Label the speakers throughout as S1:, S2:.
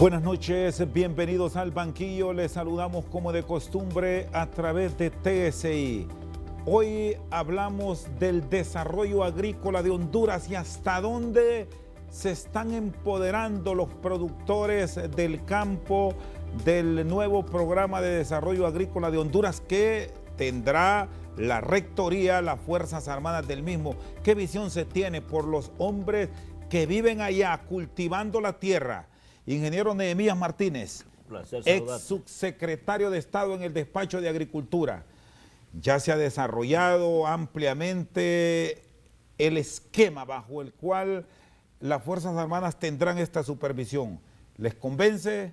S1: Buenas noches, bienvenidos al banquillo. Les saludamos como de costumbre a través de TSI. Hoy hablamos del desarrollo agrícola de Honduras y hasta dónde se están empoderando los productores del campo del nuevo programa de desarrollo agrícola de Honduras que tendrá la rectoría, las Fuerzas Armadas del mismo. ¿Qué visión se tiene por los hombres que viven allá cultivando la tierra? Ingeniero Nehemías Martínez, ex subsecretario de Estado en el despacho de Agricultura. Ya se ha desarrollado ampliamente el esquema bajo el cual las Fuerzas Armadas tendrán esta supervisión. ¿Les convence?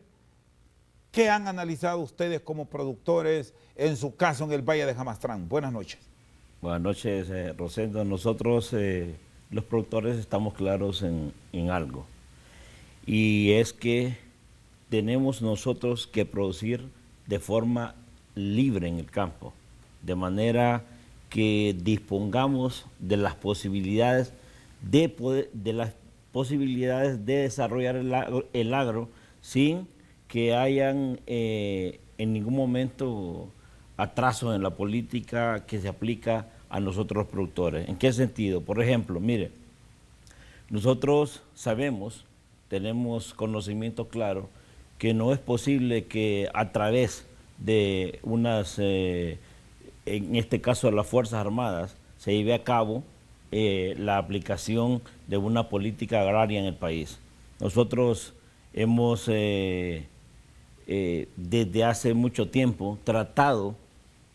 S1: ¿Qué han analizado ustedes como productores, en su caso en el Valle de Jamastrán? Buenas noches.
S2: Buenas noches, Rosendo. Nosotros, los productores, estamos claros en algo. Y es que tenemos nosotros que producir de forma libre en el campo, de manera que dispongamos de las posibilidades de desarrollar el agro sin que hayan en ningún momento atrasos en la política que se aplica a nosotros los productores. ¿En qué sentido? Por ejemplo, mire, nosotros sabemos, tenemos conocimiento claro que no es posible que a través de unas, en este caso de las Fuerzas Armadas, se lleve a cabo la aplicación de una política agraria en el país. Nosotros hemos desde hace mucho tiempo tratado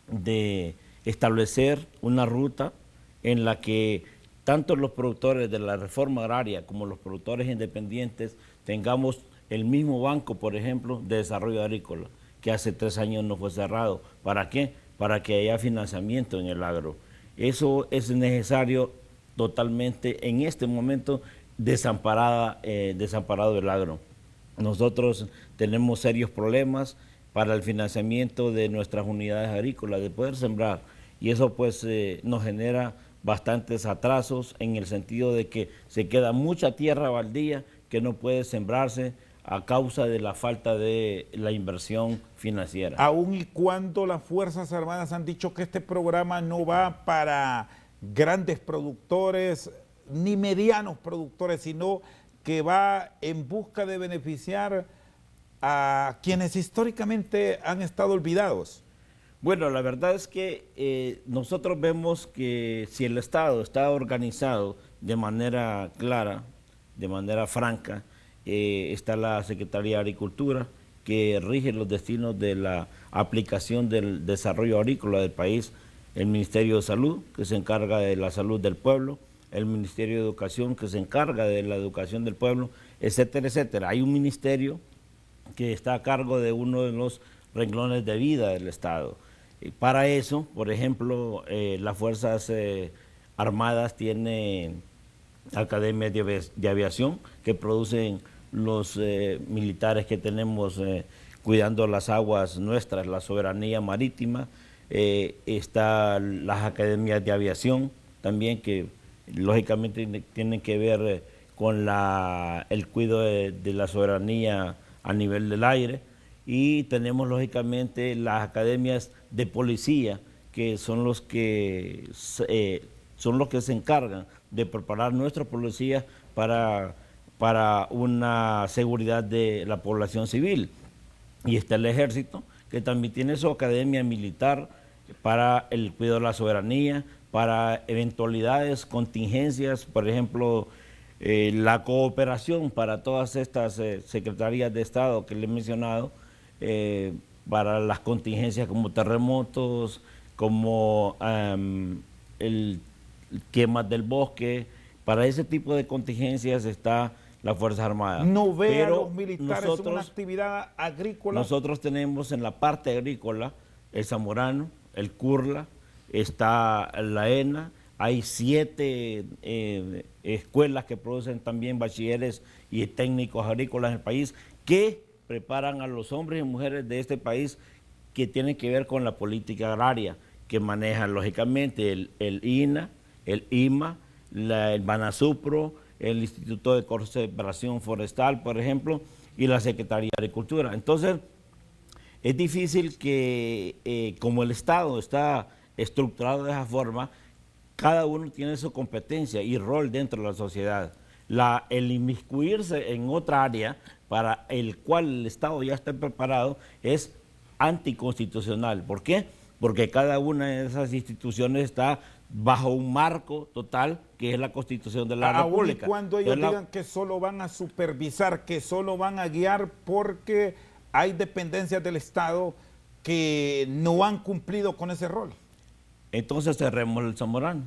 S2: de establecer una ruta en la que tanto los productores de la reforma agraria como los productores independientes tengamos el mismo banco, por ejemplo, de desarrollo agrícola, que hace 3 años no fue cerrado. ¿Para qué? Para que haya financiamiento en el agro. Eso es necesario totalmente en este momento desamparado el agro. Nosotros tenemos serios problemas para el financiamiento de nuestras unidades agrícolas, de poder sembrar, y eso pues nos genera bastantes atrasos en el sentido de que se queda mucha tierra baldía que no puede sembrarse a causa de la falta de la inversión financiera.
S1: Aun y cuando las Fuerzas Armadas han dicho que este programa no va para grandes productores ni medianos productores, sino que va en busca de beneficiar a quienes históricamente han estado olvidados.
S2: Bueno, la verdad es que nosotros vemos que si el Estado está organizado de manera clara, de manera franca, está la Secretaría de Agricultura, que rige los destinos de la aplicación del desarrollo agrícola del país, el Ministerio de Salud, que se encarga de la salud del pueblo, el Ministerio de Educación, que se encarga de la educación del pueblo, etcétera, etcétera. Hay un ministerio que está a cargo de uno de los renglones de vida del Estado. Para eso, por ejemplo, las Fuerzas Armadas tienen academias de aviación que producen los militares que tenemos cuidando las aguas nuestras, la soberanía marítima. Están las academias de aviación también que lógicamente tienen que ver con el cuidado de la soberanía a nivel del aire. Y tenemos lógicamente las academias de policía, que son los que se encargan de preparar nuestros policías para una seguridad de la población civil. Y está el ejército, que también tiene su academia militar para el cuidado de la soberanía, para eventualidades, contingencias, por ejemplo, la cooperación para todas estas secretarías de Estado que le he mencionado, para las contingencias como terremotos, como el quemas del bosque. Para ese tipo de contingencias está las Fuerzas Armadas.
S1: ¿No ve a los militares una actividad agrícola?
S2: Nosotros tenemos en la parte agrícola el Zamorano, el Curla, está la ENA, hay 7 escuelas que producen también bachilleres y técnicos agrícolas en el país que preparan a los hombres y mujeres de este país que tienen que ver con la política agraria, que manejan lógicamente el INA, el IMA, el Banasupro, el Instituto de Conservación Forestal, por ejemplo, y la Secretaría de Agricultura. Entonces, es difícil que, como el Estado está estructurado de esa forma, cada uno tiene su competencia y rol dentro de la sociedad. El inmiscuirse en otra área para el cual el Estado ya está preparado es anticonstitucional. ¿Por qué? Porque cada una de esas instituciones está bajo un marco total que es la Constitución de la República.
S1: Y cuando ellos digan que solo van a supervisar, que solo van a guiar porque hay dependencias del Estado que no han cumplido con ese rol.
S2: Entonces cerremos el Zamorano.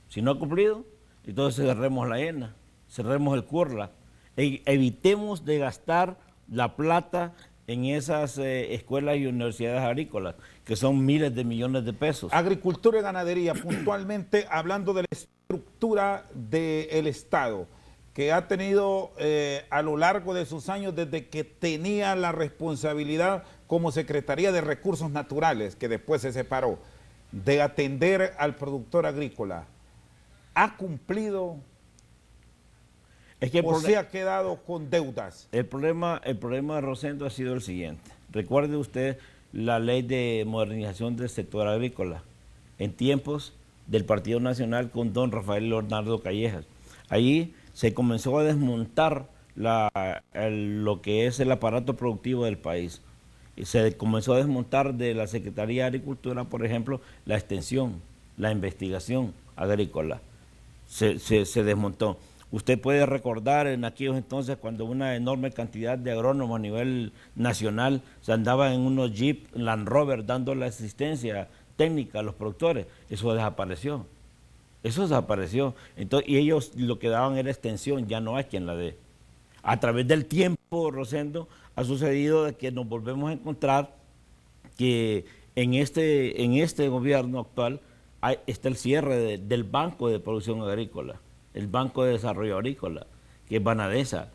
S2: Si no ha cumplido, entonces cerremos la ENA, cerremos el CURLA. Evitemos de gastar la plata en esas escuelas y universidades agrícolas, que son miles de millones de pesos.
S1: Agricultura y ganadería, puntualmente hablando de la estructura del Estado, que ha tenido a lo largo de sus años, desde que tenía la responsabilidad como Secretaría de Recursos Naturales, que después se separó, de atender al productor agrícola, ¿ha cumplido o se ha quedado con deudas?
S2: El problema de Rosendo ha sido el siguiente. Recuerde usted la ley de modernización del sector agrícola en tiempos del Partido Nacional con don Rafael Leonardo Callejas. Allí se comenzó a desmontar lo que es el aparato productivo del país. Y se comenzó a desmontar de la Secretaría de Agricultura, por ejemplo, la extensión, la investigación agrícola. Se desmontó. Usted puede recordar en aquellos entonces cuando una enorme cantidad de agrónomos a nivel nacional se andaban en unos Jeep Land Rover dando la asistencia técnica a los productores. Eso desapareció. Eso desapareció. Entonces, y ellos lo que daban era extensión, ya no hay quien la dé. A través del tiempo, Rosendo, ha sucedido de que nos volvemos a encontrar que en este gobierno actual está el cierre del Banco de Producción Agrícola, el Banco de Desarrollo Agrícola, que es Banadesa.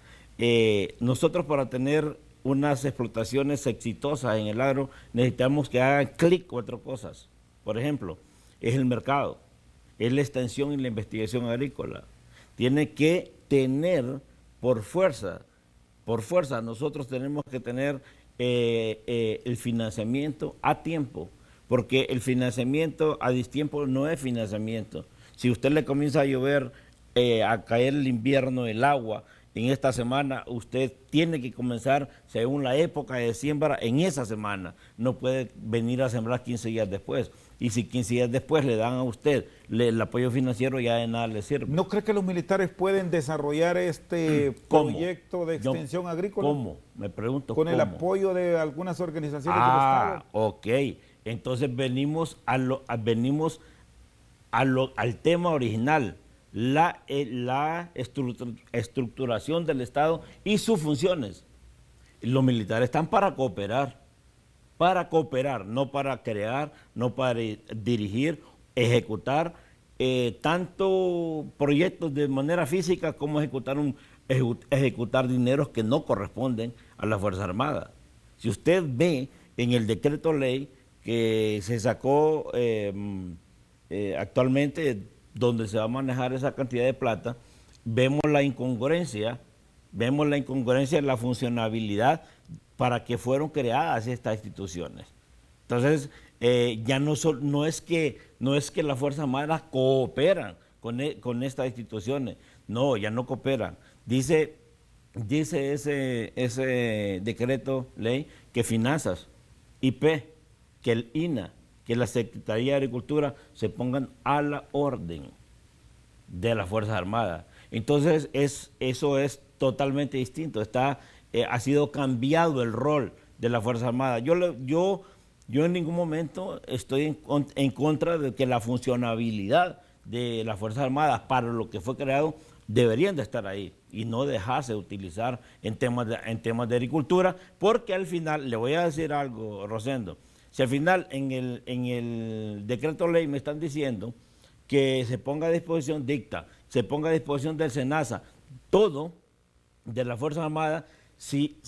S2: Nosotros, para tener unas explotaciones exitosas en el agro, necesitamos que hagan clic 4 cosas. Por ejemplo, es el mercado, es la extensión y la investigación agrícola. Tiene que tener por fuerza, nosotros tenemos que tener el financiamiento a tiempo, porque el financiamiento a distiempo no es financiamiento. Si usted le comienza a llover, a caer el invierno, el agua, en esta semana usted tiene que comenzar según la época de siembra en esa semana. No puede venir a sembrar 15 días después. Y si 15 días después le dan a usted el apoyo financiero, ya de nada le sirve.
S1: ¿No cree que los militares pueden desarrollar este proyecto de extensión agrícola?
S2: ¿Cómo? Me pregunto,
S1: ¿con el apoyo de algunas organizaciones del Estado?
S2: Ok. Entonces venimos al tema original. La estructuración del Estado y sus funciones. Los militares están para cooperar, no para crear, no para dirigir, ejecutar tanto proyectos de manera física como ejecutar dineros que no corresponden a las Fuerzas Armadas. Si usted ve en el decreto ley que se sacó actualmente, donde se va a manejar esa cantidad de plata, vemos la incongruencia en la funcionabilidad para que fueron creadas estas instituciones. Entonces, ya no es que las Fuerzas Armadas cooperan con estas instituciones, no, ya no cooperan. Dice ese decreto ley que finanzas, IP, que el INA, que la Secretaría de Agricultura se pongan a la orden de las Fuerzas Armadas. Entonces, eso es totalmente distinto. Ha sido cambiado el rol de las Fuerzas Armadas. Yo en ningún momento estoy en contra de que la funcionabilidad de las Fuerzas Armadas para lo que fue creado deberían de estar ahí y no dejarse de utilizar en temas de agricultura, porque al final, le voy a decir algo, Rosendo, si al final en el decreto ley me están diciendo que se ponga a disposición se ponga a disposición del SENASA, todo de las Fuerzas Armadas, si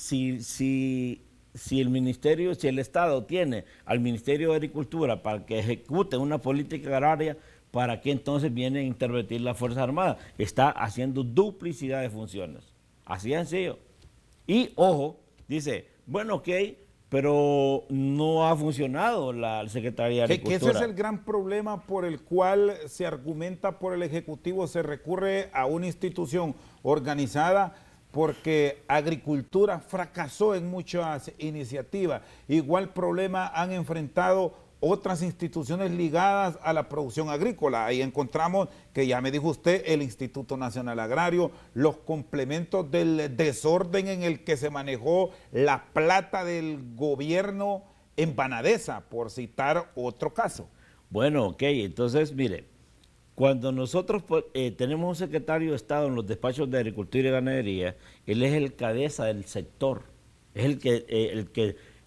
S2: el Estado tiene al Ministerio de Agricultura para que ejecute una política agraria, ¿para qué entonces vienen a intervenir las Fuerzas Armadas? Está haciendo duplicidad de funciones. Así de sencillo. Y, ojo, dice, bueno, ok, pero no ha funcionado la Secretaría de
S1: Que
S2: Agricultura.
S1: ese es el gran problema por el cual se argumenta por el Ejecutivo, se recurre a una institución organizada porque Agricultura fracasó en muchas iniciativas. Igual problema han enfrentado otras instituciones ligadas a la producción agrícola. Ahí encontramos, que ya me dijo usted, el Instituto Nacional Agrario, los complementos del desorden en el que se manejó la plata del gobierno en Banadesa, por citar otro caso.
S2: Bueno, ok, entonces, mire, cuando nosotros tenemos un secretario de Estado en los despachos de Agricultura y Ganadería, él es el cabeza del sector, es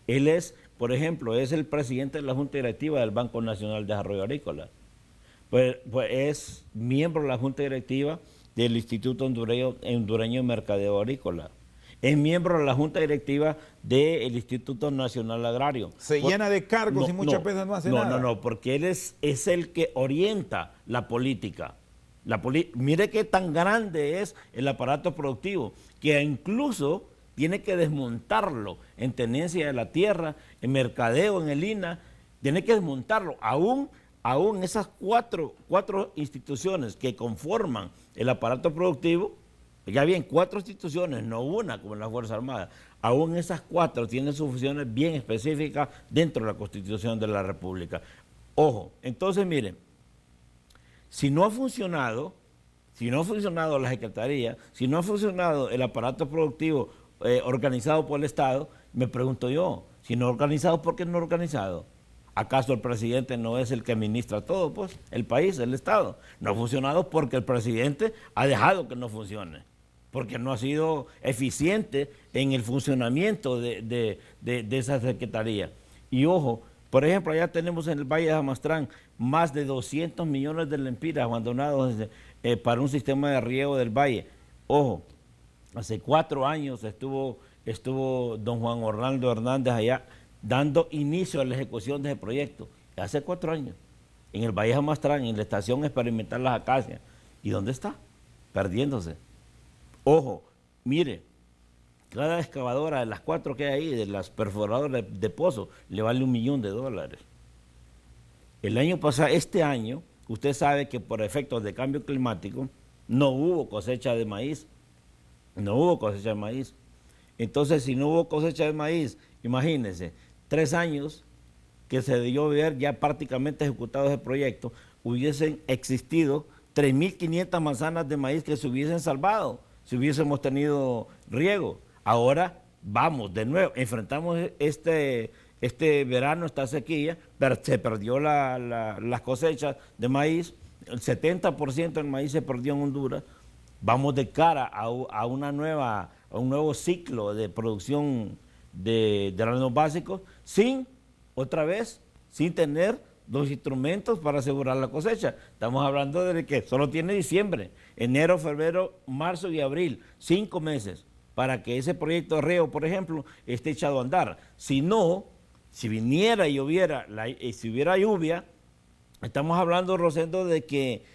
S2: él es, por ejemplo, es el presidente de la Junta Directiva del Banco Nacional de Desarrollo Agrícola, pues es miembro de la Junta Directiva del Instituto Hondureño de Mercadeo Agrícola, es miembro de la Junta Directiva del Instituto Nacional Agrario.
S1: Se llena de cargos y muchas veces no hace nada.
S2: No, porque él es el que orienta la política. Mire qué tan grande es el aparato productivo, que incluso tiene que desmontarlo en tenencia de la tierra, en mercadeo, en el INA, tiene que desmontarlo. Aún esas cuatro instituciones que conforman el aparato productivo, ya bien, 4 instituciones, no una como en las Fuerzas Armadas, aún esas 4 tienen sus funciones bien específicas dentro de la Constitución de la República. Ojo, entonces miren, si no ha funcionado la Secretaría, si no ha funcionado el aparato productivo organizado por el Estado, me pregunto yo, si no organizado, ¿por qué no organizado? ¿Acaso el presidente no es el que administra todo, pues, el país, el Estado? No ha funcionado porque el presidente ha dejado que no funcione, porque no ha sido eficiente en el funcionamiento de esa secretaría. Y ojo, por ejemplo, allá tenemos en el Valle de Jamastrán más de 200 millones de lempiras abandonados para un sistema de riego del valle. Ojo, hace 4 años estuvo don Juan Orlando Hernández allá dando inicio a la ejecución de ese proyecto. Hace 4 años, en el Valle de Jamastrán, en la estación experimental Las Acacias. ¿Y dónde está? Perdiéndose. Ojo, mire, cada excavadora de las 4 que hay ahí, de las perforadoras de pozo, le vale $1 millón. El año pasado, este año, usted sabe que por efectos de cambio climático, no hubo cosecha de maíz. No hubo cosecha de maíz. Entonces, si no hubo cosecha de maíz, imagínense, 3 años que se debió ver ya prácticamente ejecutado ese proyecto, hubiesen existido 3.500 manzanas de maíz que se hubiesen salvado si hubiésemos tenido riego. Ahora vamos de nuevo, enfrentamos este verano, esta sequía, pero se perdió las cosechas de maíz, el 70% del maíz se perdió en Honduras. Vamos de cara a un nuevo ciclo de producción de granos básicos sin tener los instrumentos para asegurar la cosecha. Estamos hablando de que solo tiene diciembre, enero, febrero, marzo y abril, 5 meses para que ese proyecto de riego, por ejemplo, esté echado a andar. Si no, si viniera y si hubiera lluvia, estamos hablando, Rosendo, de que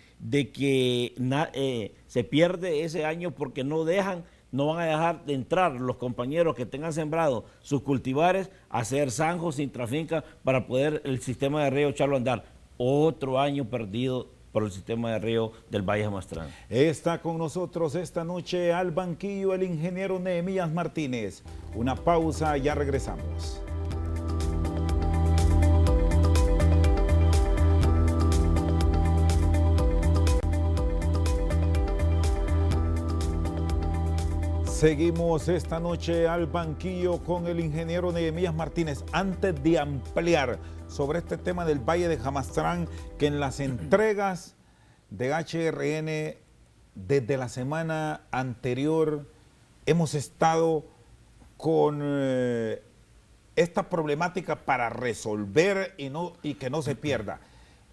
S2: se pierde ese año porque no van a dejar de entrar los compañeros que tengan sembrado sus cultivares a hacer zanjos sin trafinca para poder el sistema de riego echarlo a andar. Otro año perdido por el sistema de riego del Valle de Jamastrán.
S1: Está con nosotros esta noche al banquillo el ingeniero Nehemías Martínez. Una pausa, ya regresamos. Seguimos esta noche al banquillo con el ingeniero Nehemías Martínez. Antes de ampliar sobre este tema del Valle de Jamastrán, que en las entregas de HRN desde la semana anterior hemos estado con esta problemática para resolver y que no se pierda.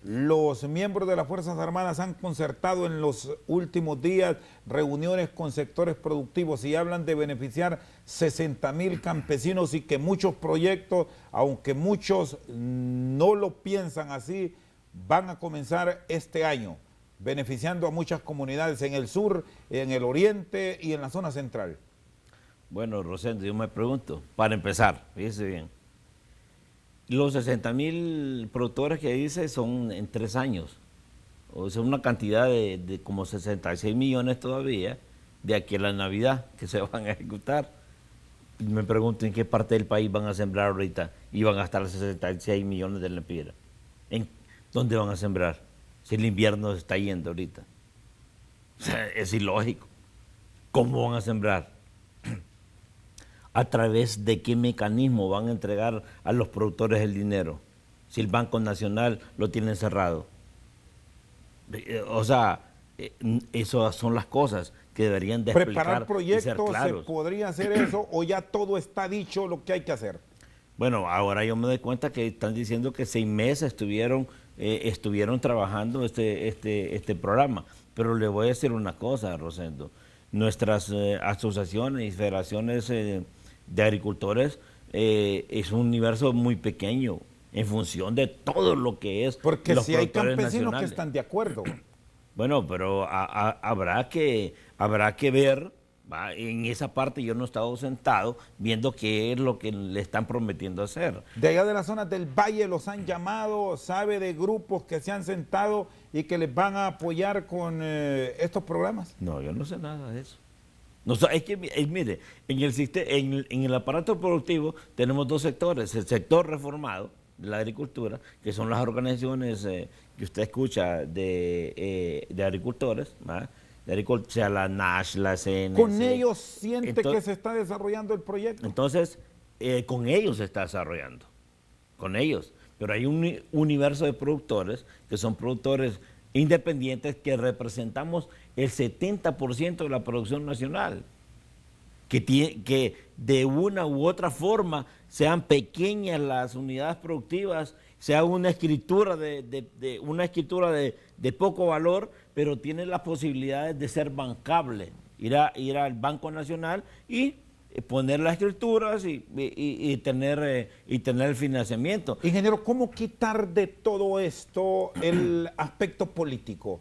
S1: Los miembros de las Fuerzas Armadas han concertado en los últimos días reuniones con sectores productivos y hablan de beneficiar 60,000 campesinos y que muchos proyectos, aunque muchos no lo piensan así, van a comenzar este año, beneficiando a muchas comunidades en el sur, en el oriente y en la zona central.
S2: Bueno, Rosendo, yo me pregunto, para empezar, fíjese bien, los 60.000 productores que dice son en 3 años, o sea, una cantidad de como 66 millones todavía de aquí a la Navidad que se van a ejecutar. Y me pregunto en qué parte del país van a sembrar ahorita y van a gastar 66 millones de lempiras. ¿En dónde van a sembrar? Si el invierno se está yendo ahorita. O sea, es ilógico. ¿Cómo van a sembrar? ¿A través de qué mecanismo van a entregar a los productores el dinero? Si el Banco Nacional lo tiene cerrado. O sea, esas son las cosas que deberían de explicar
S1: Preparar
S2: y ser
S1: proyectos,
S2: claros.
S1: ¿se podría hacer eso o ya todo está dicho lo que hay que hacer?
S2: Bueno, ahora yo me doy cuenta que están diciendo que 6 meses estuvieron trabajando este programa. Pero le voy a decir una cosa, Rosendo. Nuestras asociaciones y federaciones de agricultores es un universo muy pequeño en función de todo lo que es
S1: Porque
S2: los
S1: si hay
S2: productores
S1: campesinos
S2: nacionales.
S1: que están de acuerdo.
S2: Bueno, pero habrá que ver, ¿va? En esa parte yo no he estado sentado viendo qué es lo que le están prometiendo hacer.
S1: De allá de las zonas del valle los han llamado, sabe de grupos que se han sentado y que les van a apoyar con estos programas.
S2: No, yo no sé nada de eso. No, es que, mire, en el aparato productivo tenemos 2 sectores. El sector reformado de la agricultura, que son las organizaciones que usted escucha de agricultores, ¿va? O sea, la NASH, la CNC.
S1: Con ellos siente que se está desarrollando el proyecto.
S2: Entonces, con ellos se está desarrollando, con ellos. Pero hay un universo de productores que son productores independientes que representamos el 70% de la producción nacional, que de una u otra forma sean pequeñas las unidades productivas, sea una escritura de poco valor, pero tiene las posibilidades de ser bancable, ir al Banco Nacional y poner las escrituras y tener el financiamiento.
S1: Ingeniero, ¿cómo quitar de todo esto el aspecto político?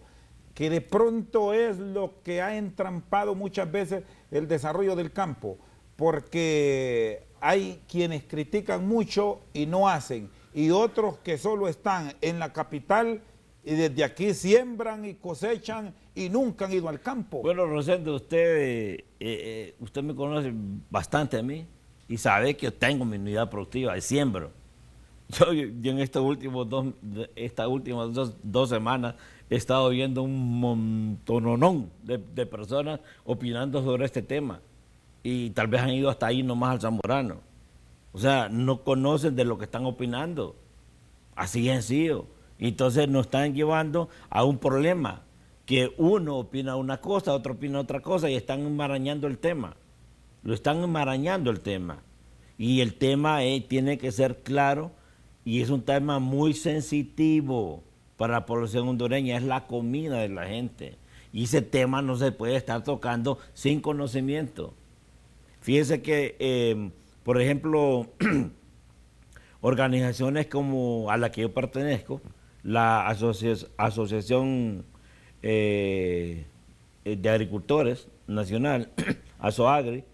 S1: Que de pronto es lo que ha entrampado muchas veces el desarrollo del campo, porque hay quienes critican mucho y no hacen, y otros que solo están en la capital y desde aquí siembran y cosechan y nunca han ido al campo.
S2: Bueno, Rosendo, usted me conoce bastante a mí y sabe que yo tengo mi unidad productiva de siembro. Yo en estas últimas dos semanas he estado viendo un montononón de personas opinando sobre este tema y tal vez han ido hasta ahí nomás al Zamorano. O sea, no conocen de lo que están opinando. Así es sencillo. Entonces nos están llevando a un problema que uno opina una cosa, otro opina otra cosa y están enmarañando el tema. Lo están enmarañando el tema. Y el tema tiene que ser claro y es un tema muy sensitivo para la población hondureña, es la comida de la gente. Y ese tema no se puede estar tocando sin conocimiento. Fíjese que, por ejemplo, organizaciones como a la que yo pertenezco, la Asociación de Agricultores Nacional, ASOAGRI,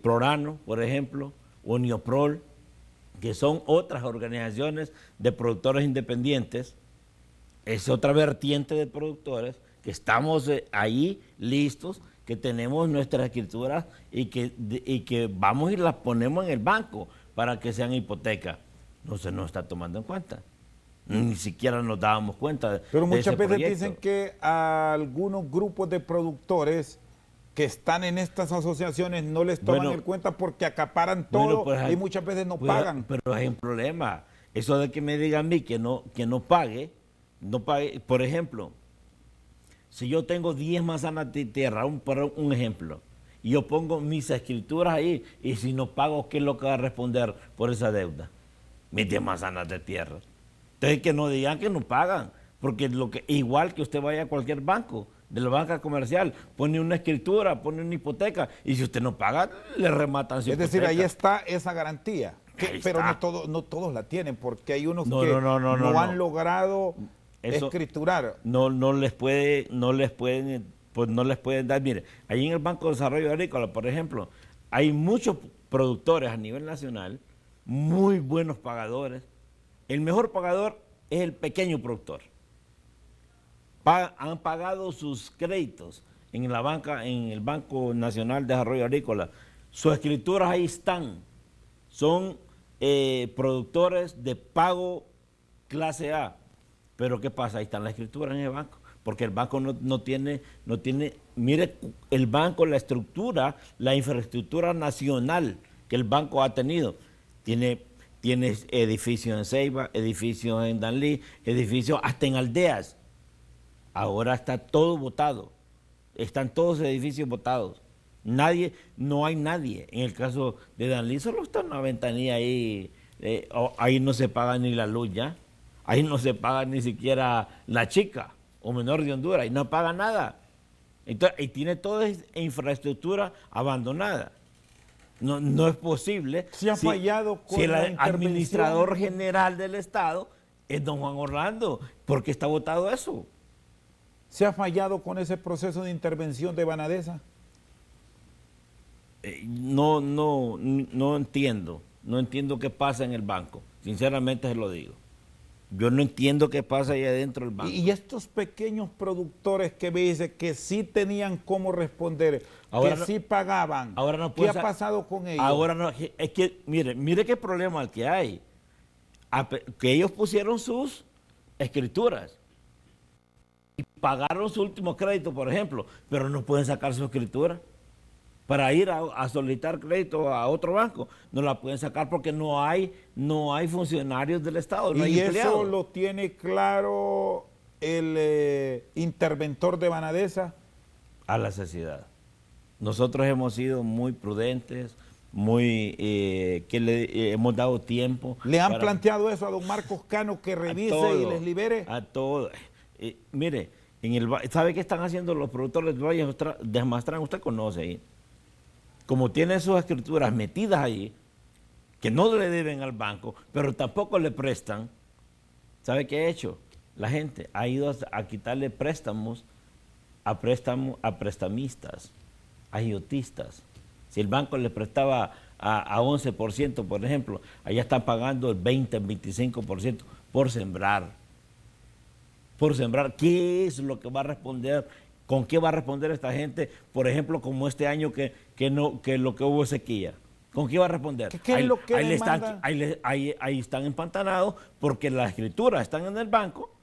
S2: Prorano, por ejemplo, Unioprol, que son otras organizaciones de productores independientes, es otra vertiente de productores que estamos ahí listos, que tenemos nuestras escrituras y que vamos y las ponemos en el banco para que sean hipoteca. No se nos está tomando en cuenta. Ni siquiera nos dábamos cuenta.
S1: Pero muchas veces
S2: proyecto.
S1: dicen que a algunos grupos de productores que están en estas asociaciones no les toman en cuenta porque acaparan todo y muchas veces no pagan.
S2: Pero hay un problema. Eso de que me digan a mí que no pague, por ejemplo, si yo tengo 10 manzanas de tierra, por un ejemplo, y yo pongo mis escrituras ahí, y si no pago, ¿qué es lo que va a responder por esa deuda? Mis 10 manzanas de tierra. Entonces que no digan que no pagan, porque igual que usted vaya a cualquier banco, de la banca comercial, pone una escritura, pone una hipoteca, y si usted no paga, le rematan su hipoteca.
S1: Es decir, ahí está esa garantía, pero no todos la tienen, porque hay unos que no han logrado escriturar. No les pueden dar. Mire, ahí en el Banco de Desarrollo Agrícola, por ejemplo,
S2: hay muchos productores a nivel nacional, muy buenos pagadores. El mejor pagador es el pequeño productor. Han pagado sus créditos en la banca, en el Banco Nacional de Desarrollo Agrícola. Sus escrituras ahí están. Son productores de pago clase A. Pero ¿qué pasa? Ahí están las escrituras en el banco. Porque el banco no tiene, mire el banco, la estructura, la infraestructura nacional que el banco ha tenido. Tiene edificios en Ceiba, edificios en Danlí, edificios hasta en aldeas. Ahora está todo botado. Están todos los edificios botados. No hay nadie. En el caso de Danlí solo está una ventanilla ahí. Ahí no se paga ni la luz ya. Ahí no se paga ni siquiera la chica o menor de Honduras. Y no paga nada. Entonces, y tiene toda esa infraestructura abandonada. No es posible.
S1: Se ha fallado con
S2: si el
S1: la
S2: administrador general del Estado es don Juan Orlando. ¿Por qué está votado eso?
S1: ¿Se ha fallado con ese proceso de intervención de Banadesa?
S2: No entiendo. No entiendo qué pasa en el banco. Sinceramente se lo digo. Yo no entiendo qué pasa ahí adentro del banco.
S1: Y estos pequeños productores que me dicen que sí tenían cómo responder, ahora que sí pagaban,
S2: ahora no
S1: ¿qué ha pasado con ellos?
S2: Ahora no, es que, mire qué problema el que hay. Que ellos pusieron sus escrituras y pagaron su último crédito, por ejemplo, pero no pueden sacar su escritura para ir a solicitar crédito a otro banco. No la pueden sacar porque no hay funcionarios del Estado, no hay empleados.
S1: ¿Y eso lo tiene claro el interventor de Banadesa?
S2: A la sociedad. Nosotros hemos sido muy prudentes, que le hemos dado tiempo.
S1: ¿Le han planteado eso a don Marcos Cano que revise y les libere?
S2: A todo. Mire, ¿sabe qué están haciendo los productores del Valle de Jamastrán? Usted conoce ahí. Como tienen sus escrituras metidas ahí, que no le deben al banco, pero tampoco le prestan, ¿sabe qué ha hecho? La gente ha ido a quitarle préstamos a prestamistas, a giotistas. Si el banco le prestaba a 11%, por ejemplo, allá están pagando el 20, el 25% por sembrar. Por sembrar. ¿Qué es lo que va a responder? ¿Con qué va a responder esta gente? Por ejemplo, como este año que lo que hubo sequía. ¿Con qué va a responder?
S1: ¿Qué es lo que
S2: ahí están empantanados porque las escrituras están en el banco,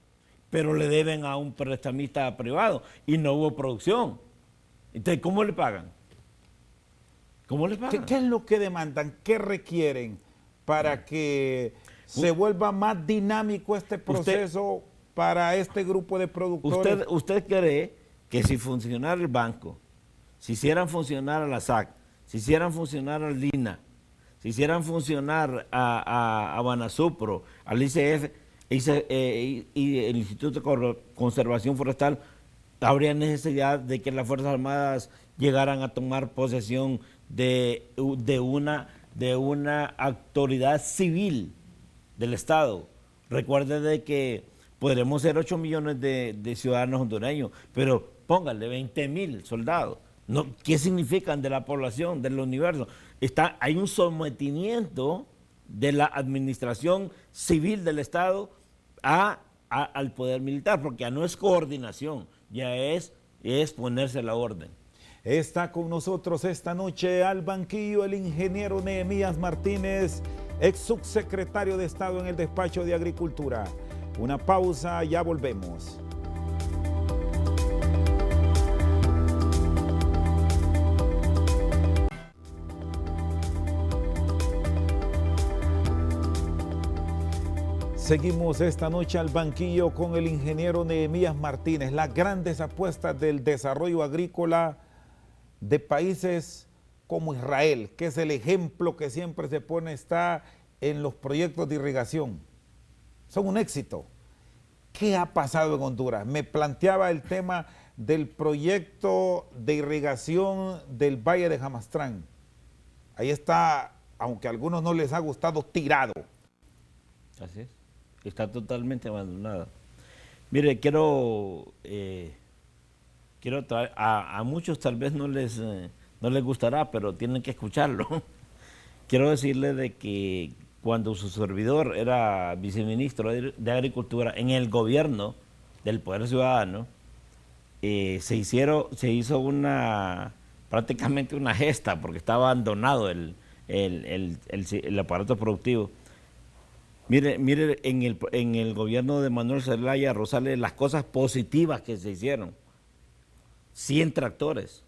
S2: pero le deben a un prestamista privado y no hubo producción. Entonces, ¿cómo le pagan? ¿Cómo le pagan?
S1: ¿Qué es lo que demandan? ¿Qué requieren para que se vuelva más dinámico este proceso para este grupo de productores?
S2: ¿Usted cree que si funcionara el banco, si hicieran funcionar a la SAC, si hicieran funcionar al DINA, si hicieran funcionar a Banasupro, al ICF y el Instituto de Conservación Forestal, habría necesidad de que las Fuerzas Armadas llegaran a tomar posesión de una autoridad civil del Estado? Recuerde de que podremos ser 8 millones de ciudadanos hondureños, pero póngale 20,000 soldados. ¿Qué significan de la población, del universo? Hay un sometimiento de la administración civil del Estado al poder militar, porque ya no es coordinación, ya es ponerse la orden.
S1: Está con nosotros esta noche al banquillo el ingeniero Nehemías Martínez, ex subsecretario de Estado en el Despacho de Agricultura. Una pausa, ya volvemos. Seguimos esta noche al banquillo con el ingeniero Nehemías Martínez. Las grandes apuestas del desarrollo agrícola de países como Israel, que es el ejemplo que siempre se pone, está en los proyectos de irrigación. Son un éxito. ¿Qué ha pasado en Honduras? Me planteaba el tema del proyecto de irrigación del Valle de Jamastrán. Ahí está, aunque a algunos no les ha gustado, tirado.
S2: Así es. Está totalmente abandonada. Mire, quiero traer, a muchos tal vez no les no les gustará, pero tienen que escucharlo. Quiero decirle de que cuando su servidor era viceministro de Agricultura en el gobierno del Poder Ciudadano, se hizo prácticamente una gesta, porque estaba abandonado el aparato productivo. Mire en el gobierno de Manuel Zelaya Rosales las cosas positivas que se hicieron. 100 tractores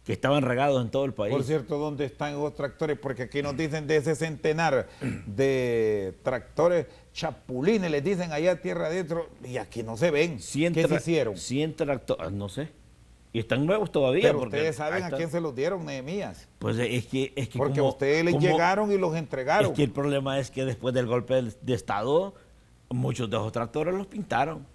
S2: que estaban regados en todo el país.
S1: Por cierto, ¿dónde están esos tractores? Porque aquí nos dicen de ese centenar de tractores chapulines, les dicen allá tierra adentro, y aquí no se ven. ¿Qué se hicieron?
S2: 100 tractores, no sé. Y están nuevos todavía.
S1: Pero ustedes saben a quién se los dieron, Nehemías.
S2: Pues es que
S1: porque ustedes les llegaron y los entregaron.
S2: Es que el problema es que después del golpe de Estado, muchos de esos tractores los pintaron.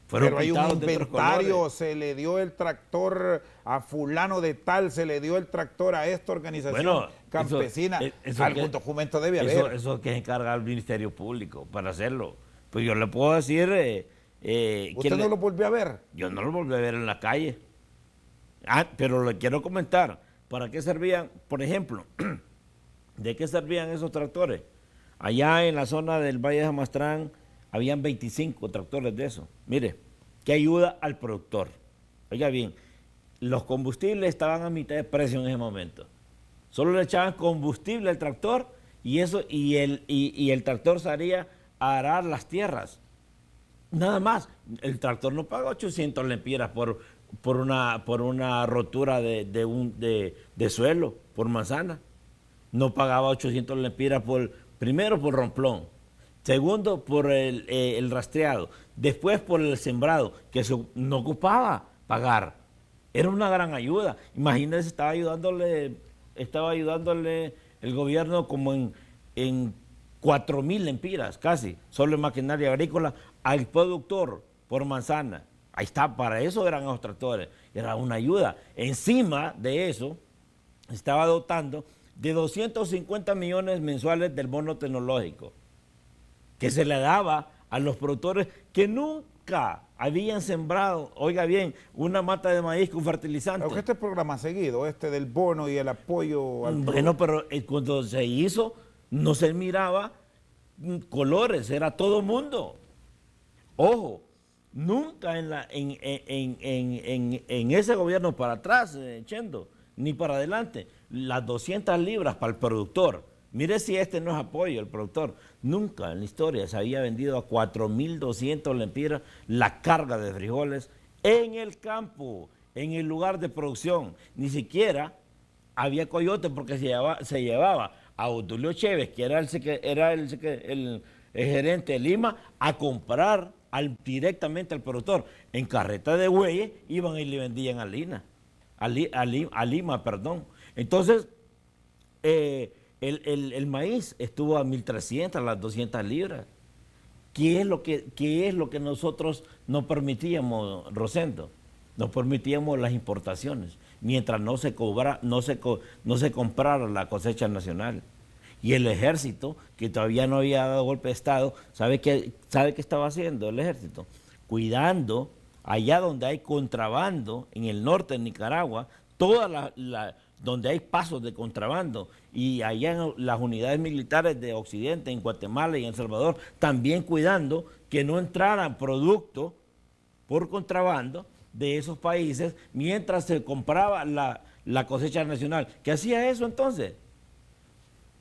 S1: Pero hay un inventario, se le dio el tractor a fulano de tal, se le dio el tractor a esta organización campesina. Algún documento debe haber.
S2: Eso que se encarga el Ministerio Público para hacerlo. Pues yo le puedo decir...
S1: ¿Usted no lo volvió a ver?
S2: Yo no lo volví a ver en la calle. Pero le quiero comentar, ¿para qué servían? Por ejemplo, ¿de qué servían esos tractores? Allá en la zona del Valle de Jamastrán habían 25 tractores de esos. Mire, que ayuda al productor. Oiga bien, los combustibles estaban a mitad de precio en ese momento. Solo le echaban combustible al tractor y el tractor salía a arar las tierras. Nada más. El tractor no paga 800 lempiras por una rotura de suelo, por manzana. No pagaba 800 lempiras primero por romplón, segundo por el rastreado, después por el sembrado, que no ocupaba pagar. Era una gran ayuda. Imagínense, estaba ayudándole el gobierno como en 4.000 lempiras, casi, solo en maquinaria agrícola, al productor por manzana. Ahí está, para eso eran los tractores, era una ayuda. Encima de eso, estaba dotando de 250 millones mensuales del bono tecnológico, que se le daba a los productores que nunca habían sembrado, oiga bien, una mata de maíz con fertilizante.
S1: Pero este programa seguido, del bono y el apoyo al
S2: bueno, pero cuando se hizo, no se miraba colores, era todo mundo. Ojo, nunca en ese gobierno para atrás, Chendo, ni para adelante, las 200 libras para el productor. Mire si no es apoyo al productor. Nunca en la historia se había vendido a 4.200 lempiras la carga de frijoles en el campo, en el lugar de producción. Ni siquiera había coyote porque se llevaba a Otulio Chévez, que era el gerente de Lima, a comprar directamente al productor. En carreta de bueyes iban y le vendían a Lima. Entonces, el maíz estuvo a 1.300, a las 200 libras. ¿Qué es lo que nosotros no permitíamos, Rosendo? No permitíamos las importaciones, mientras no se comprara la cosecha nacional. Y el ejército, que todavía no había dado golpe de Estado, ¿sabe qué estaba haciendo el ejército? Cuidando allá donde hay contrabando, en el norte de Nicaragua, donde hay pasos de contrabando, y allá en las unidades militares de Occidente, en Guatemala y en El Salvador, también cuidando que no entraran productos por contrabando de esos países mientras se compraba la cosecha nacional. ¿Qué hacía eso entonces?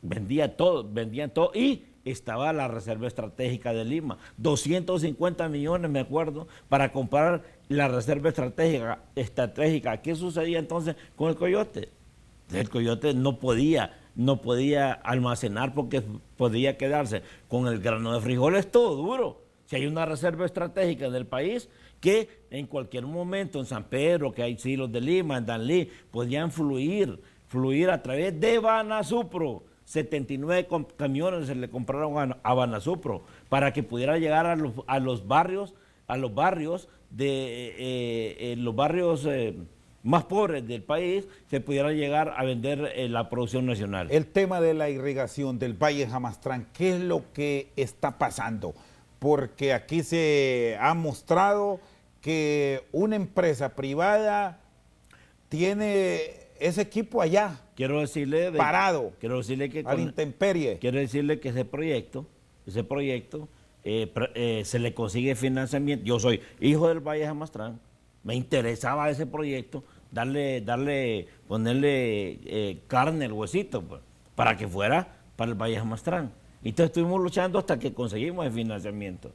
S2: Vendían todo y estaba la Reserva Estratégica de Lima, 250 millones, me acuerdo, para comprar la Reserva Estratégica. ¿Qué sucedía entonces con el coyote? El coyote no podía almacenar porque podía quedarse con el grano de frijoles todo duro. Si hay una reserva estratégica del país que en cualquier momento en San Pedro, que hay silos de Lima, en Danlí, podían fluir a través de Banasupro. 79 camiones se le compraron a Banasupro para que pudiera llegar a los barrios más pobres del país, se pudiera llegar a vender la producción nacional.
S1: El tema de la irrigación del Valle de Jamastrán, ¿qué es lo que está pasando? Porque aquí se ha mostrado que una empresa privada tiene ese equipo allá,
S2: quiero decirle
S1: parado,
S2: quiero decirle que
S1: a la intemperie.
S2: quiero decirle que ese proyecto se le consigue financiamiento. Yo soy hijo del Valle de Jamastrán, me interesaba ese proyecto, ponerle carne al huesito, pues, para que fuera para el Valle de Jamastrán. Entonces estuvimos luchando hasta que conseguimos el financiamiento.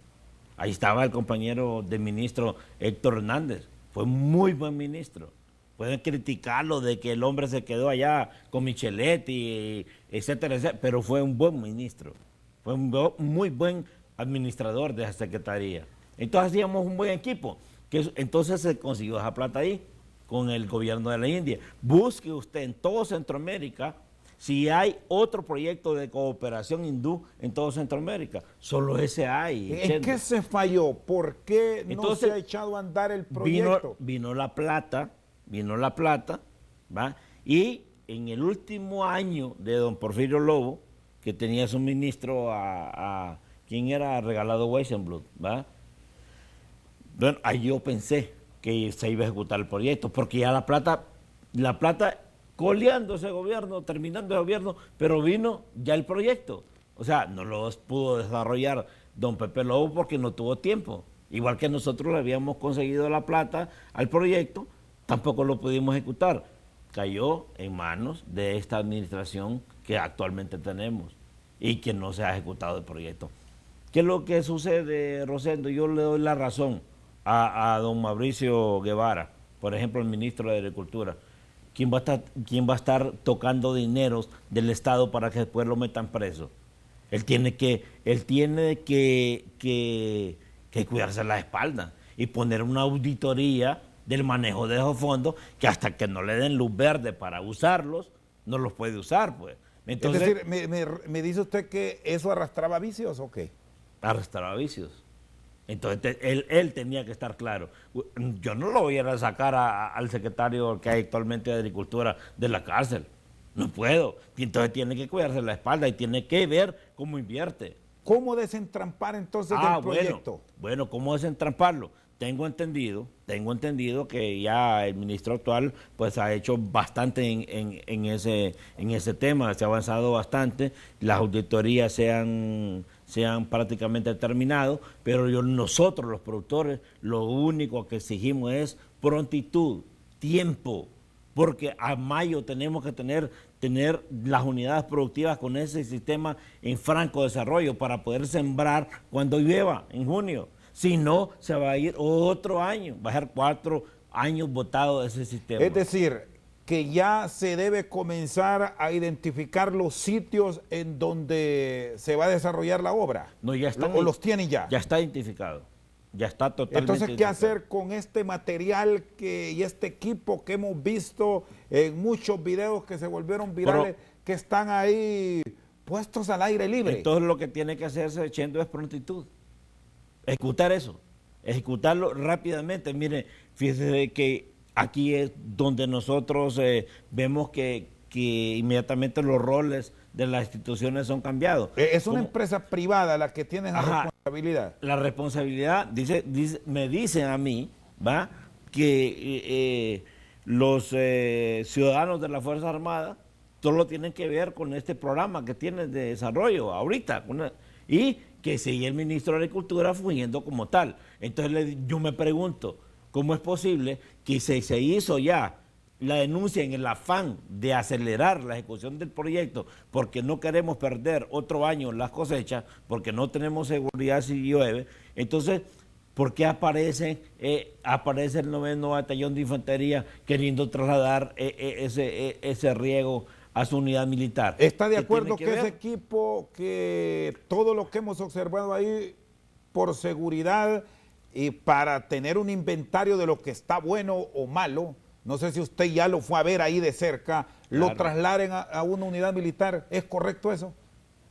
S2: Ahí estaba el compañero del ministro Héctor Hernández, fue muy buen ministro. Pueden criticarlo de que el hombre se quedó allá con Micheletti, etcétera, etcétera, pero fue un buen ministro, fue un muy buen administrador de esa secretaría. Entonces hacíamos un buen equipo, entonces se consiguió esa plata ahí con el gobierno de la India. Busque usted en todo Centroamérica si hay otro proyecto de cooperación hindú en todo Centroamérica. Solo ese hay.
S1: ¿En qué se falló? ¿Por qué no se ha echado a andar el proyecto?
S2: Vino la plata, ¿va? Y en el último año de don Porfirio Lobo, que tenía su ministro a quien era Regalado Weissenblut, ¿va? Bueno, ahí yo pensé que se iba a ejecutar el proyecto, porque ya la plata coleando ese gobierno, terminando el gobierno, pero vino ya el proyecto. O sea, no lo pudo desarrollar don Pepe Lobo porque no tuvo tiempo. Igual que nosotros le habíamos conseguido la plata al proyecto, tampoco lo pudimos ejecutar. Cayó en manos de esta administración que actualmente tenemos y que no se ha ejecutado el proyecto. ¿Qué es lo que sucede, Rosendo? Yo le doy la razón a don Mauricio Guevara, por ejemplo, el ministro de Agricultura. ¿Quién va a estar tocando dineros del Estado para que después lo metan preso? Él tiene que cuidarse la espalda y poner una auditoría del manejo de esos fondos, que hasta que no le den luz verde para usarlos, no los puede usar, pues. Entonces,
S1: es decir, ¿me dice usted que eso arrastraba vicios o qué?
S2: Arrastraba vicios. Entonces él tenía que estar claro. Yo no lo voy a sacar al secretario que hay actualmente de Agricultura de la cárcel. No puedo. Entonces tiene que cuidarse la espalda y tiene que ver cómo invierte.
S1: ¿Cómo desentrampar entonces el proyecto?
S2: Bueno, ¿cómo desentramparlo? Tengo entendido que ya el ministro actual pues ha hecho bastante en ese tema, se ha avanzado bastante, las auditorías se han prácticamente terminado, pero nosotros los productores lo único que exigimos es prontitud, tiempo, porque a mayo tenemos que tener las unidades productivas con ese sistema en franco desarrollo para poder sembrar cuando llueva en junio. Si no, se va a ir otro año, va a ser 4 años botado ese sistema.
S1: Es decir, que ya se debe comenzar a identificar los sitios en donde se va a desarrollar la obra.
S2: No, ya está.
S1: ¿O los tienen ya?
S2: Ya está identificado. Ya está totalmente
S1: Entonces, ¿qué hacer con este material y este equipo que hemos visto en muchos videos que se volvieron virales, que están ahí puestos al aire libre?
S2: Entonces, lo que tiene que hacerse echando es prontitud. Ejecutar eso, ejecutarlo rápidamente. Mire, fíjese que aquí es donde nosotros vemos que inmediatamente los roles de las instituciones son cambiados.
S1: Es una empresa privada la que tiene la responsabilidad.
S2: La responsabilidad, me dicen a mí, ¿va?, que los ciudadanos de las Fuerzas Armadas solo tienen que ver con este programa que tiene de desarrollo ahorita, y que sigue el ministro de Agricultura fungiendo como tal. Entonces yo me pregunto, ¿cómo es posible que se hizo ya la denuncia en el afán de acelerar la ejecución del proyecto porque no queremos perder otro año las cosechas, porque no tenemos seguridad si llueve? Entonces, ¿por qué aparece el 9º Batallón de Infantería queriendo trasladar ese riego a su unidad militar?
S1: ¿Está de acuerdo que ese equipo, que todo lo que hemos observado ahí, por seguridad y para tener un inventario de lo que está bueno o malo, no sé si usted ya lo fue a ver ahí de cerca, claro, lo trasladen a una unidad militar? ¿Es correcto eso?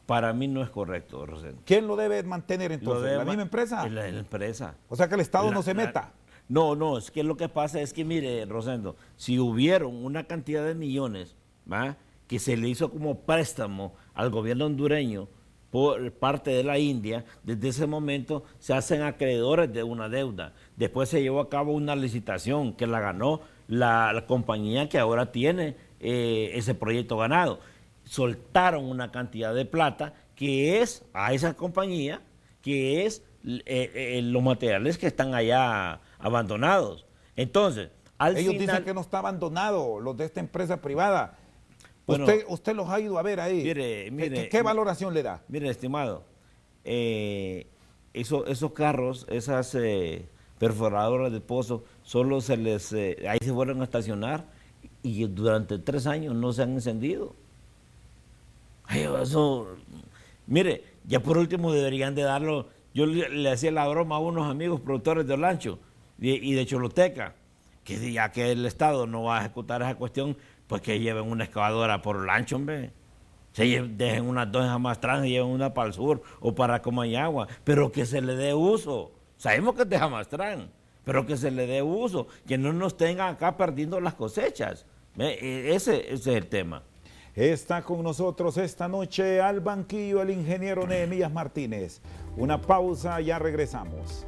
S2: Para mí no es correcto, Rosendo.
S1: ¿Quién lo debe mantener entonces? ¿La misma empresa?
S2: La empresa.
S1: O sea que el Estado no se meta.
S2: No, es que lo que pasa es que, mire, Rosendo, si hubieron una cantidad de millones, ¿va?, que se le hizo como préstamo al gobierno hondureño por parte de la India, desde ese momento se hacen acreedores de una deuda. Después se llevó a cabo una licitación que la ganó la compañía que ahora tiene ese proyecto ganado. Soltaron una cantidad de plata que es a esa compañía, que es los materiales que están allá abandonados. Entonces,
S1: ellos dicen que no está abandonado, los de esta empresa privada.
S2: Bueno,
S1: usted los ha ido a ver ahí. ¿Qué valoración le da?
S2: Mire, estimado, esos carros, esas perforadoras de pozo, solo ahí se fueron a estacionar y durante 3 años no se han encendido. Ay, eso, mire, ya por último deberían de darlo. Yo le hacía la broma a unos amigos productores de Olancho y de Choluteca, que ya que el Estado no va a ejecutar esa cuestión, pues que lleven una excavadora por Olancho, hombre. Dejen unas 2 jamás trans y lleven una para el sur o para Comayagua, pero que se le dé uso. Sabemos que es de Jamastrán, pero que se le dé uso, que no nos tengan acá perdiendo las cosechas. Ese es el tema.
S1: Está con nosotros esta noche al banquillo el ingeniero Nehemías Martínez. Una pausa, ya regresamos.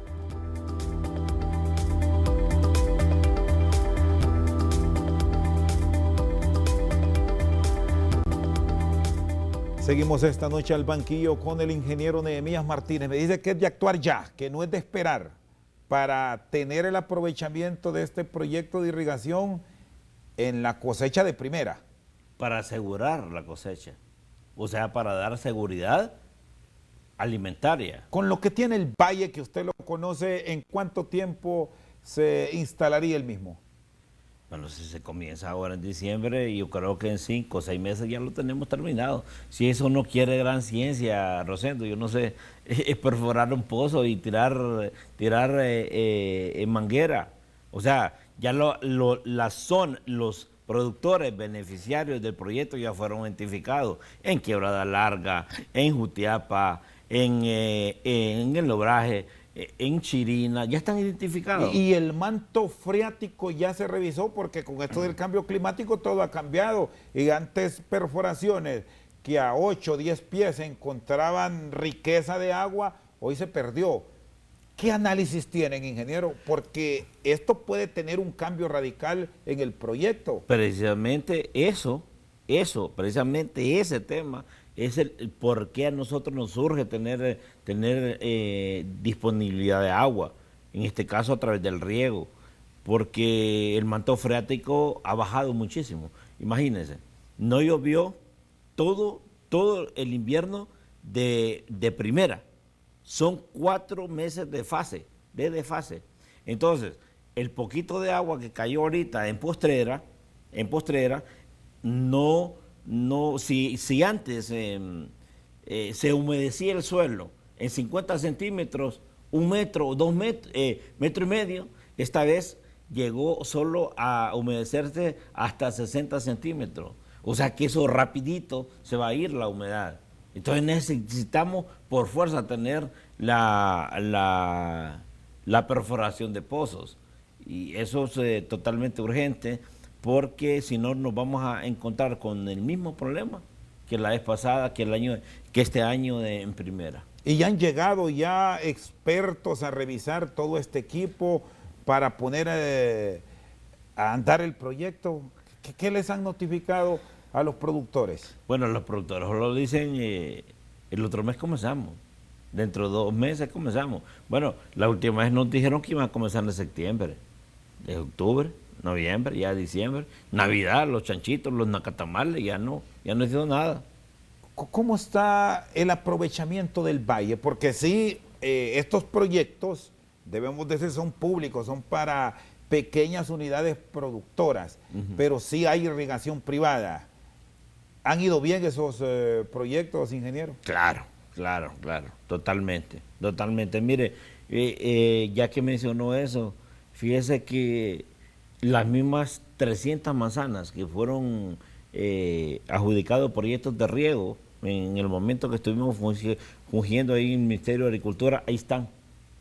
S1: Seguimos esta noche al banquillo con el ingeniero Nehemías Martínez. Me dice que es de actuar ya, que no es de esperar, para tener el aprovechamiento de este proyecto de irrigación en la cosecha de primera.
S2: Para asegurar la cosecha, o sea, para dar seguridad alimentaria.
S1: Con lo que tiene el valle, que usted lo conoce, ¿en cuánto tiempo se instalaría el mismo?
S2: Bueno, si se comienza ahora en diciembre, yo creo que en 5 o 6 meses ya lo tenemos terminado. Si eso no quiere gran ciencia, Rosendo, yo no sé, es perforar un pozo y tirar manguera. O sea, ya los productores beneficiarios del proyecto ya fueron identificados en Quebrada Larga, en Jutiapa, en El Obraje, en Chirina, ya están identificados.
S1: Y el manto freático ya se revisó, porque con esto del cambio climático todo ha cambiado. Y antes perforaciones que a 8 o 10 pies encontraban riqueza de agua, hoy se perdió. ¿Qué análisis tienen, ingeniero? Porque esto puede tener un cambio radical en el proyecto.
S2: Precisamente precisamente ese tema es el por qué a nosotros nos surge tener disponibilidad de agua, en este caso a través del riego, porque el manto freático ha bajado muchísimo. Imagínense, no llovió todo el invierno de primera. Son 4 meses de desfase. Entonces, el poquito de agua que cayó ahorita en postrera, si antes se humedecía el suelo en 50 centímetros, 1 metro o 2 metros, metro y medio, esta vez llegó solo a humedecerse hasta 60 centímetros. O sea que eso rapidito se va a ir la humedad. Entonces necesitamos por fuerza tener la perforación de pozos. Y eso es totalmente urgente, porque si no nos vamos a encontrar con el mismo problema que la vez pasada, que este año en primera.
S1: Y ya han llegado expertos a revisar todo este equipo para poner a andar el proyecto. ¿Qué les han notificado a los productores?
S2: Bueno, los productores lo dicen, el otro mes comenzamos, dentro de 2 meses comenzamos. Bueno, la última vez nos dijeron que iban a comenzar en septiembre, de octubre, noviembre, ya diciembre, Navidad, los chanchitos, los nacatamales, ya no ha sido nada.
S1: ¿Cómo está el aprovechamiento del valle? Porque sí, estos proyectos, debemos decir, son públicos, son para pequeñas unidades productoras, pero sí hay irrigación privada. ¿Han ido bien esos proyectos, ingeniero?
S2: Claro, totalmente. Mire, ya que mencionó eso, fíjese que las mismas 300 manzanas que fueron adjudicados proyectos de riego, en el momento que estuvimos fungiendo ahí en el Ministerio de Agricultura, ahí están,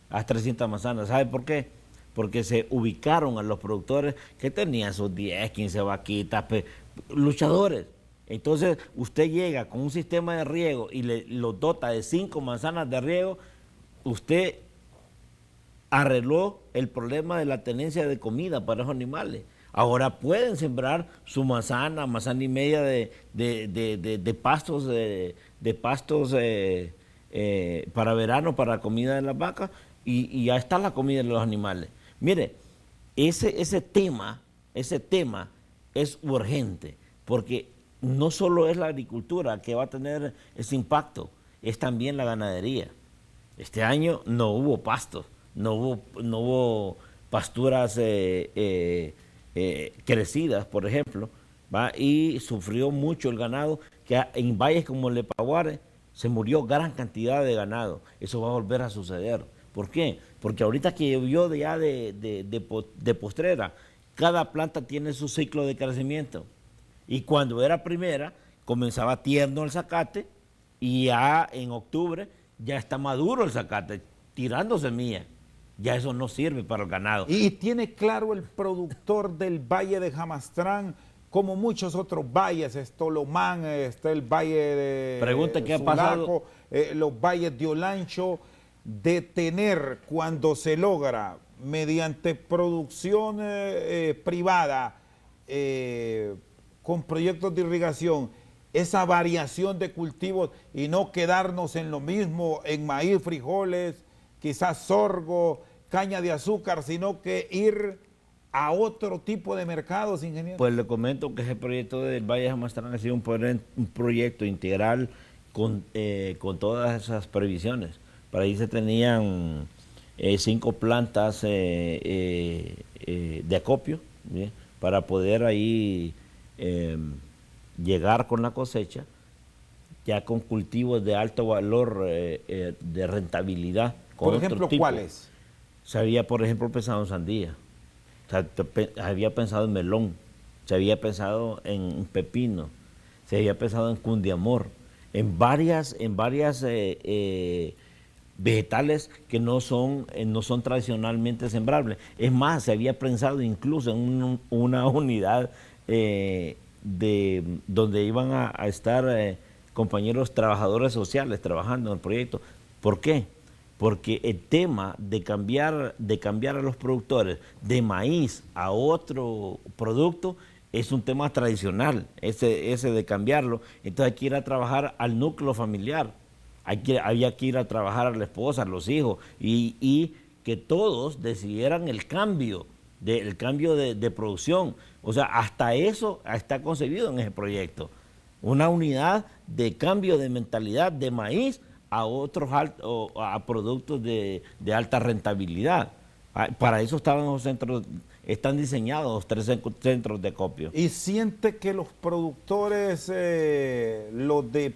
S2: las 300 manzanas. ¿Sabe por qué? Porque se ubicaron a los productores que tenían sus 10, 15 vaquitas, luchadores. Entonces, usted llega con un sistema de riego y lo dota de 5 manzanas de riego, usted arregló el problema de la tenencia de comida para esos animales. Ahora pueden sembrar su manzana, manzana y media de pastos, de pastos para verano, para comida de las vacas, y ya está la comida de los animales. Mire, ese tema es urgente, porque no solo es la agricultura que va a tener ese impacto, es también la ganadería. Este año no hubo pastos, no hubo pasturas crecidas, por ejemplo, ¿va? Y sufrió mucho el ganado, que en valles como Lepaguare se murió gran cantidad de ganado. Eso va a volver a suceder. ¿Por qué? Porque ahorita que llovió de postrera, cada planta tiene su ciclo de crecimiento. Y cuando era primera, comenzaba tierno el zacate, y ya en octubre ya está maduro el zacate, tirando semilla. Ya eso no sirve para el ganado.
S1: Y tiene claro el productor del Valle de Jamastrán, como muchos otros valles, está Lomán, está el Valle de
S2: Pregunta qué ha pasado.
S1: los valles de Olancho, de tener, cuando se logra mediante producción privada, con proyectos de irrigación, esa variación de cultivos y no quedarnos en lo mismo, en maíz, frijoles, quizás sorgo, caña de azúcar, sino que ir a otro tipo de mercados, ingeniero.
S2: Pues le comento que ese proyecto del Valle de Jamastrán ha sido un proyecto integral con todas esas previsiones. Para ahí se tenían 5 plantas de acopio, ¿bien? Para poder ahí llegar con la cosecha ya con cultivos de alto valor de rentabilidad.
S1: Por ejemplo, ¿cuáles?
S2: Se había, por ejemplo, pensado en sandía, había pensado en melón, se había pensado en pepino, se había pensado en cundiamor, en varias vegetales que no son tradicionalmente sembrables. Es más, se había pensado incluso en una unidad donde iban a estar compañeros trabajadores sociales trabajando en el proyecto. ¿Por qué? Porque el tema de cambiar a los productores de maíz a otro producto es un tema tradicional, ese de cambiarlo. Entonces hay que ir a trabajar al núcleo familiar, había que ir a trabajar a la esposa, a los hijos, y que todos decidieran el cambio de producción. O sea, hasta eso está concebido en ese proyecto. Una unidad de cambio de mentalidad de maíz a a productos de alta rentabilidad. Para eso estaban los centros, están diseñados los 3 centros de acopio.
S1: ¿Y siente que los productores, los de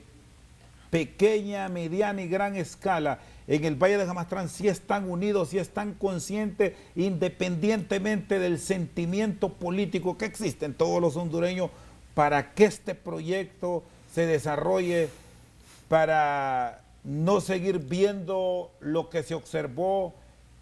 S1: pequeña, mediana y gran escala en el Valle de Jamastrán, sí están unidos, sí están conscientes, independientemente del sentimiento político que existe en todos los hondureños, para que este proyecto se desarrolle, para no seguir viendo lo que se observó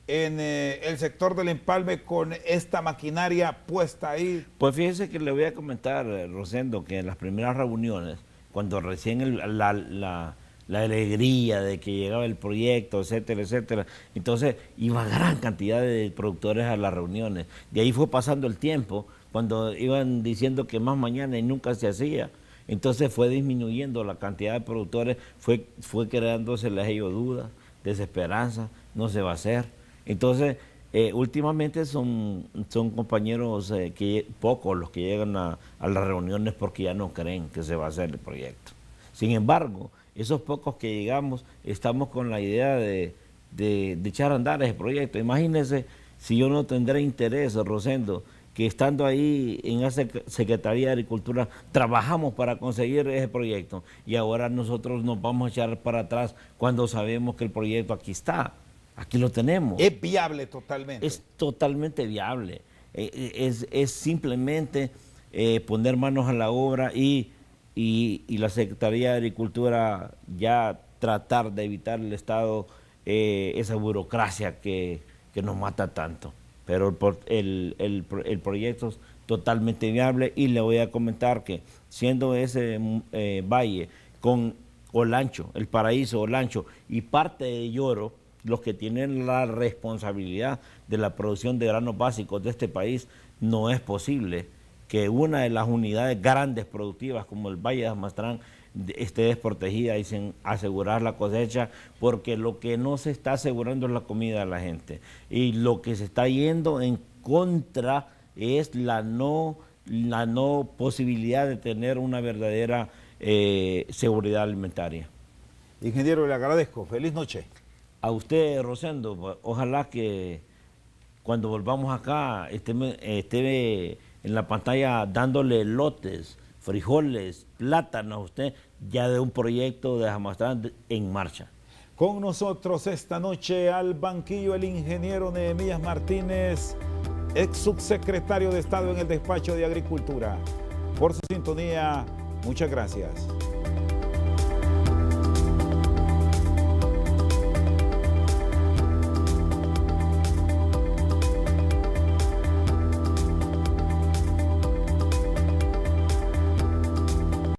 S1: en el sector del empalme con esta maquinaria puesta ahí?
S2: Pues fíjese que le voy a comentar, Rosendo, que en las primeras reuniones, cuando recién la alegría de que llegaba el proyecto, etcétera, etcétera, entonces iba gran cantidad de productores a las reuniones. De ahí fue pasando el tiempo, cuando iban diciendo que más mañana y nunca se hacía. Entonces fue disminuyendo la cantidad de productores, fue creándose ellos dudas, desesperanza, no se va a hacer. Entonces, últimamente son compañeros pocos los que llegan a las reuniones porque ya no creen que se va a hacer el proyecto. Sin embargo, esos pocos que llegamos, estamos con la idea de echar a andar ese proyecto. Imagínense si yo no tendré interés, Rosendo, que estando ahí en esa Secretaría de Agricultura trabajamos para conseguir ese proyecto, y ahora nosotros nos vamos a echar para atrás cuando sabemos que el proyecto aquí está, aquí lo tenemos.
S1: Es viable totalmente.
S2: Es totalmente viable. Es simplemente poner manos a la obra y la Secretaría de Agricultura ya tratar de evitar el Estado esa burocracia que nos mata tanto. Pero el proyecto es totalmente viable, y le voy a comentar que siendo ese valle con Olancho, el paraíso Olancho y parte de Lloro, los que tienen la responsabilidad de la producción de granos básicos de este país, no es posible que una de las unidades grandes productivas como el Valle de Amastrán esté desprotegida y sin asegurar la cosecha, porque lo que no se está asegurando es la comida de la gente. Y lo que se está yendo en contra es la no posibilidad de tener una verdadera seguridad alimentaria.
S1: Ingeniero, le agradezco. Feliz noche.
S2: A usted, Rosendo, ojalá que cuando volvamos acá esté en la pantalla dándole lotes, frijoles, plátanos a usted, ya de un proyecto de Amastrán en marcha.
S1: Con nosotros esta noche al banquillo el ingeniero Nehemías Martínez, ex subsecretario de Estado en el Despacho de Agricultura. Por su sintonía, muchas gracias.